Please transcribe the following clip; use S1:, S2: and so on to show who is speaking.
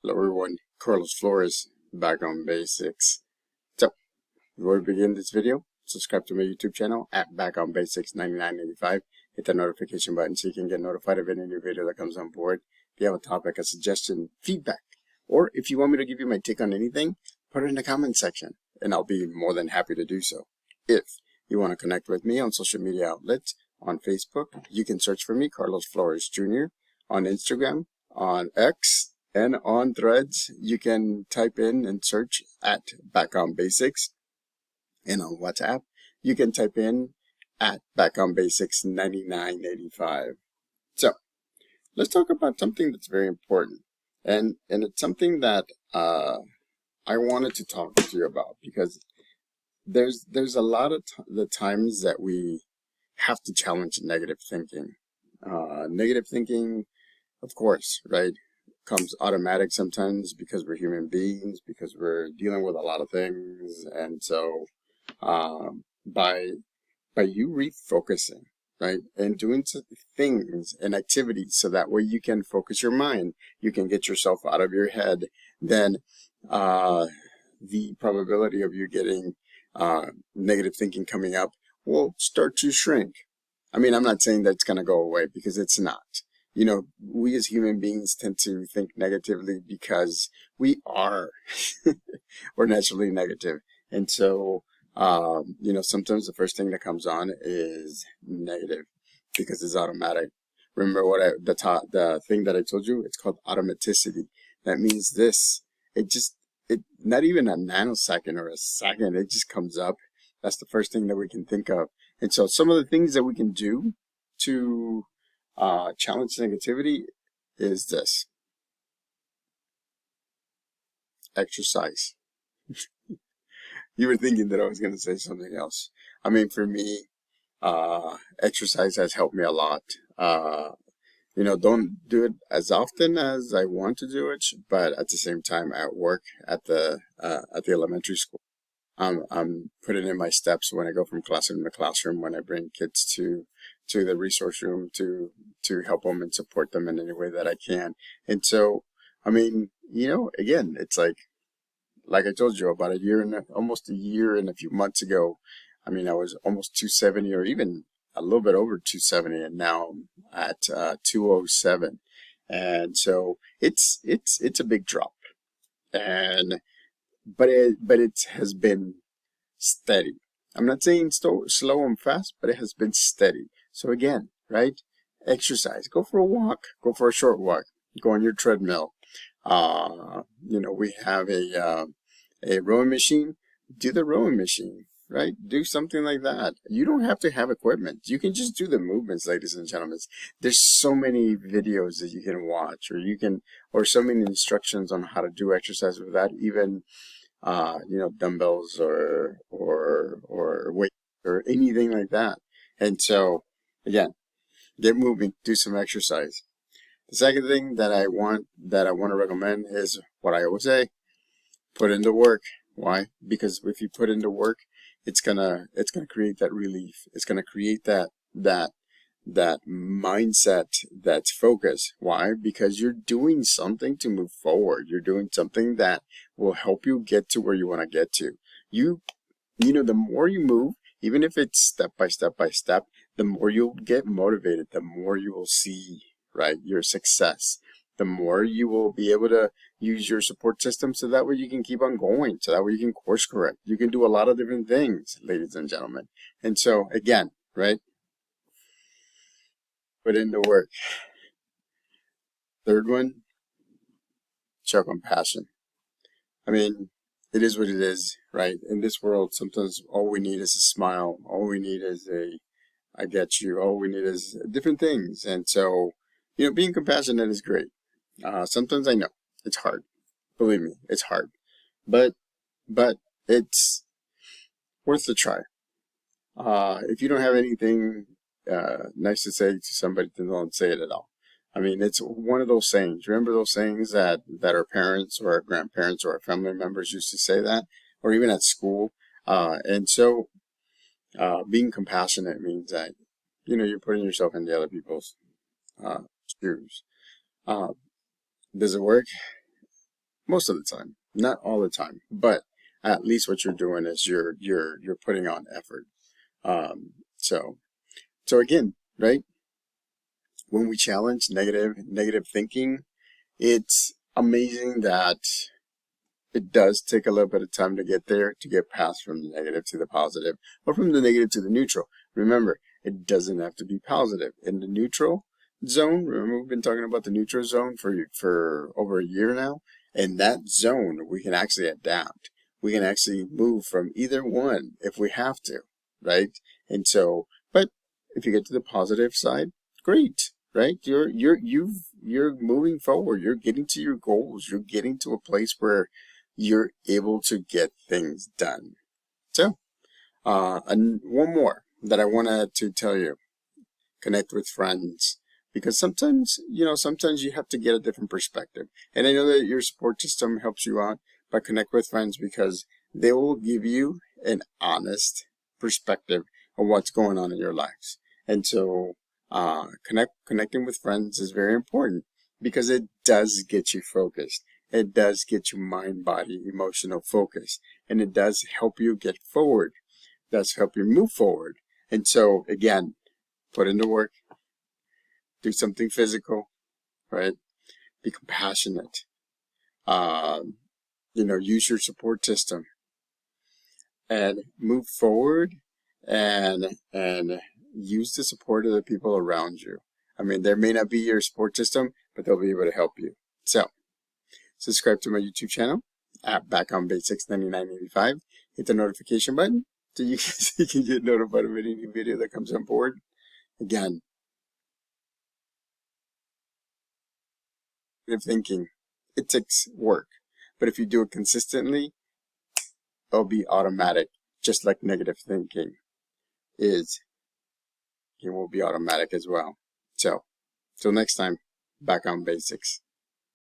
S1: Hello everyone, Carlos Flores, back on basics. So, before we begin this video, subscribe to my YouTube channel at Back on Basics 9985. Hit the notification button so you can get notified of any new video that comes on board. If you have a topic, a suggestion, feedback, or if you want me to give you my take on anything, put it in the comment section, and I'll be more than happy to do so. If you want to connect with me on social media outlets, on Facebook, you can search for me, Carlos Flores Jr., on Instagram, on X, and on Threads, you can type in and search at Back on Basics. And on WhatsApp, you can type in at Back on Basics 9985. So, let's talk about something that's very important. And it's something that I wanted to talk to you about because there's a lot of the times that we have to challenge negative thinking. Negative thinking, of course, right, comes automatic sometimes because we're human beings, because we're dealing with a lot of things. And so by you refocusing, right, and doing things and activities so that way you can focus your mind, you can get yourself out of your head, then the probability of you getting negative thinking coming up will start to shrink. I mean, I'm not saying that it's going to go away, because it's not. You know, we as human beings tend to think negatively because we are, we're naturally negative. And so, you know, sometimes the first thing that comes on is negative because it's automatic. Remember what the thing that I told you? It's called automaticity. That means this, not even a nanosecond or a second, it just comes up. That's the first thing that we can think of. And so some of the things that we can do to challenge negativity is this: exercise. You were thinking that I was going to say something else. I mean, for me, exercise has helped me a lot. You know, don't do it as often as I want to do it, but at the same time, at work, at the elementary school, I'm putting in my steps when I go from classroom to classroom, when I bring kids to the resource room to help them and support them in any way that I can. And so, I mean, you know, again, it's like I told you, about almost a year and a few months ago, I mean, I was almost 270, or even a little bit over 270, and now I'm at 207. And so it's a big drop. But it has been steady. I'm not saying slow and fast, but it has been steady. So again, right? Exercise. Go for a walk. Go for a short walk. Go on your treadmill. You know, we have a rowing machine. Do the rowing machine, right? Do something like that. You don't have to have equipment. You can just do the movements, ladies and gentlemen. There's so many videos that you can watch, or so many instructions on how to do exercise without even you know, dumbbells or weight or anything like that. And so, again, get moving, do some exercise. The second thing that I want to recommend is what I always say: put into work. Why? Because if you put into work, it's gonna create that relief. It's gonna create that mindset that's focused. Why? Because you're doing something to move forward. You're doing something that will help you get to where you want to get to. You know, the more you move, even if it's step by step by step, the more you'll get motivated, the more you will see, right, your success. The more you will be able to use your support system, so that way you can keep on going, so that way you can course correct. You can do a lot of different things, ladies and gentlemen. And so, again, right, put into work. Third one, show compassion. I mean, it is what it is, right? In this world, sometimes all we need is a smile. All we need is I get you. All we need is different things. And so, you know, being compassionate is great. Sometimes I know it's hard. Believe me, it's hard. But it's worth the try. If you don't have anything nice to say to somebody, then don't say it at all. I mean, it's one of those sayings. Remember those sayings that our parents or our grandparents or our family members used to say that, or even at school. And so, being compassionate means that, you know, you're putting yourself in the other people's shoes. Does it work? most of the time, not all the time, but at least what you're doing is you're putting on effort. So again, right? When we challenge negative thinking, it's amazing that it does take a little bit of time to get there, to get past from the negative to the positive, or from the negative to the neutral. Remember, it doesn't have to be positive. In the neutral zone, remember we've been talking about the neutral zone for over a year now? In that zone, we can actually adapt. We can actually move from either one if we have to, right? And so, but if you get to the positive side, great, right? You're moving forward. You're getting to your goals. You're getting to a place where you're able to get things done. So, and one more that I wanted to tell you: connect with friends, because sometimes you have to get a different perspective. And I know that your support system helps you out, but connect with friends because they will give you an honest perspective of what's going on in your lives. And so, connecting with friends is very important because it does get you focused. It does get you mind, body, emotional focus, and it does help you get forward. It does help you move forward. And so, again, put in the work, do something physical, right? Be compassionate. Use your support system and move forward, and use the support of the people around you. I mean, there may not be your support system, but they'll be able to help you. So, subscribe to my YouTube channel at Back on Basics 99.85. Hit the notification button so you can get notified of any new video that comes on board. Again, negative thinking, it takes work, but if you do it consistently, it'll be automatic. Just like negative thinking is, it will be automatic as well. So, till next time, Back on Basics.